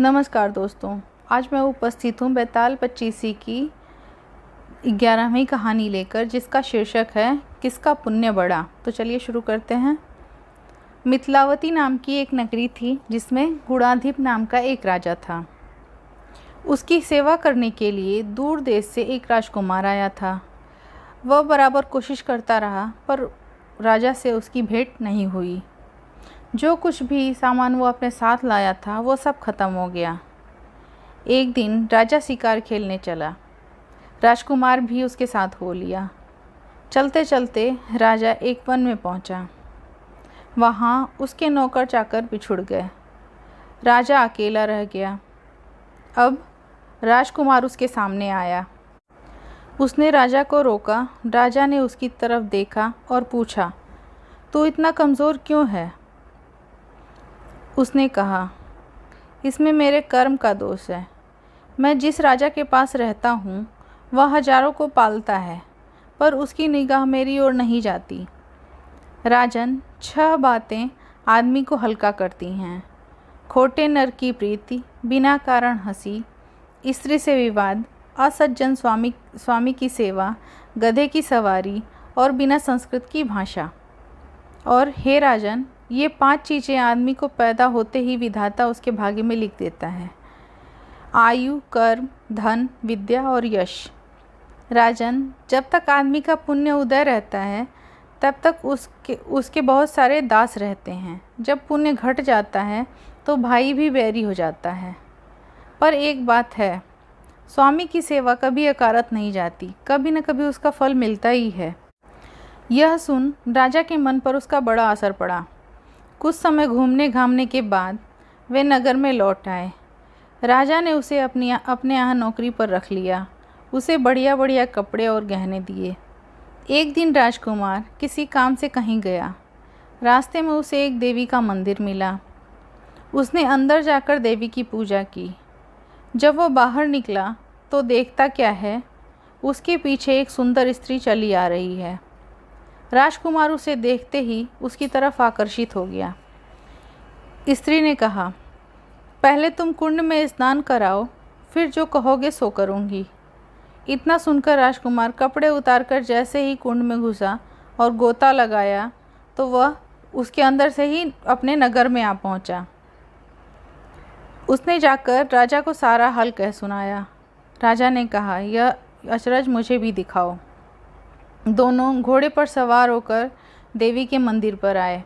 नमस्कार दोस्तों, आज मैं उपस्थित हूँ बैताल पच्चीसी की 11वीं कहानी लेकर, जिसका शीर्षक है किसका पुण्य बड़ा। तो चलिए शुरू करते हैं। मिथिलावती नाम की एक नगरी थी जिसमें गुणाधिप नाम का एक राजा था। उसकी सेवा करने के लिए दूर देश से एक राजकुमार आया था। वह बराबर कोशिश करता रहा पर राजा से उसकी भेंट नहीं हुई। जो कुछ भी सामान वो अपने साथ लाया था वो सब खत्म हो गया। एक दिन राजा शिकार खेलने चला। राजकुमार भी उसके साथ हो लिया। चलते चलते राजा एक वन में पहुंचा। वहाँ उसके नौकर चाकर बिछुड़ गए। राजा अकेला रह गया। अब राजकुमार उसके सामने आया। उसने राजा को रोका। राजा ने उसकी तरफ देखा और पूछा, तू इतना कमज़ोर क्यों है? उसने कहा, इसमें मेरे कर्म का दोष है। मैं जिस राजा के पास रहता हूँ वह हजारों को पालता है, पर उसकी निगाह मेरी ओर नहीं जाती। राजन, 6 बातें आदमी को हल्का करती हैं: खोटे नर की प्रीति, बिना कारण हंसी, स्त्री से विवाद, असज्जन स्वामी की सेवा, गधे की सवारी और बिना संस्कृत की भाषा। और हे राजन, ये 5 चीज़ें आदमी को पैदा होते ही विधाता उसके भाग्य में लिख देता है: आयु, कर्म, धन, विद्या और यश। राजन, जब तक आदमी का पुण्य उदय रहता है तब तक उसके बहुत सारे दास रहते हैं। जब पुण्य घट जाता है तो भाई भी बैरी हो जाता है। पर एक बात है, स्वामी की सेवा कभी अकारत नहीं जाती, कभी न कभी उसका फल मिलता ही है। यह सुन राजा के मन पर उसका बड़ा असर पड़ा। कुछ समय घूमने घामने के बाद वे नगर में लौट आए। राजा ने उसे अपने यहाँ नौकरी पर रख लिया। उसे बढ़िया बढ़िया कपड़े और गहने दिए। एक दिन राजकुमार किसी काम से कहीं गया। रास्ते में उसे एक देवी का मंदिर मिला। उसने अंदर जाकर देवी की पूजा की। जब वो बाहर निकला तो देखता क्या है, उसके पीछे एक सुंदर स्त्री चली आ रही है। राजकुमार उसे देखते ही उसकी तरफ आकर्षित हो गया। स्त्री ने कहा, पहले तुम कुंड में स्नान कराओ, फिर जो कहोगे सो करूँगी। इतना सुनकर राजकुमार कपड़े उतारकर जैसे ही कुंड में घुसा और गोता लगाया तो वह उसके अंदर से ही अपने नगर में आ पहुँचा। उसने जाकर राजा को सारा हाल कह सुनाया। राजा ने कहा, यह अचरज मुझे भी दिखाओ। दोनों घोड़े पर सवार होकर देवी के मंदिर पर आए।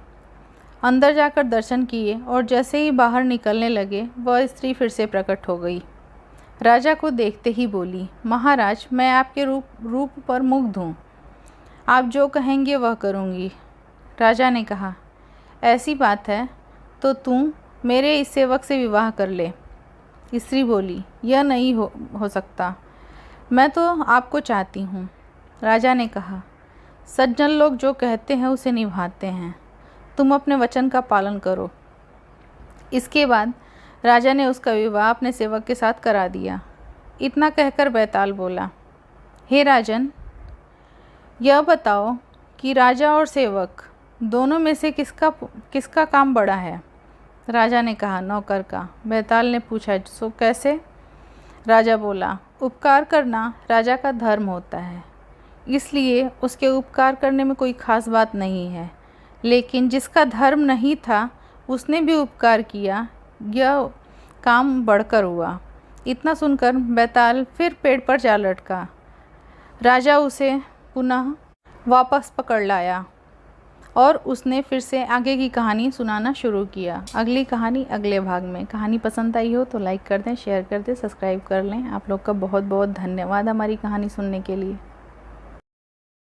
अंदर जाकर दर्शन किए और जैसे ही बाहर निकलने लगे वह स्त्री फिर से प्रकट हो गई। राजा को देखते ही बोली, महाराज, मैं आपके रूप पर मुग्ध हूँ। आप जो कहेंगे वह करूँगी। राजा ने कहा, ऐसी बात है तो तू मेरे इस सेवक से विवाह कर ले। स्त्री बोली, यह नहीं हो सकता, मैं तो आपको चाहती हूँ। राजा ने कहा, सज्जन लोग जो कहते हैं उसे निभाते हैं, तुम अपने वचन का पालन करो। इसके बाद राजा ने उसका विवाह अपने सेवक के साथ करा दिया। इतना कहकर बैताल बोला, हे राजन, यह बताओ कि राजा और सेवक दोनों में से किसका काम बड़ा है? राजा ने कहा, नौकर का। बैताल ने पूछा, सो कैसे? राजा बोला, उपकार करना राजा का धर्म होता है, इसलिए उसके उपकार करने में कोई खास बात नहीं है। लेकिन जिसका धर्म नहीं था उसने भी उपकार किया, यह काम बढ़कर हुआ। इतना सुनकर बैताल फिर पेड़ पर जा लटका। राजा उसे पुनः वापस पकड़ लाया और उसने फिर से आगे की कहानी सुनाना शुरू किया। अगली कहानी अगले भाग में। कहानी पसंद आई हो तो लाइक कर दें, शेयर कर दें, सब्सक्राइब कर लें। आप लोग का बहुत बहुत धन्यवाद हमारी कहानी सुनने के लिए।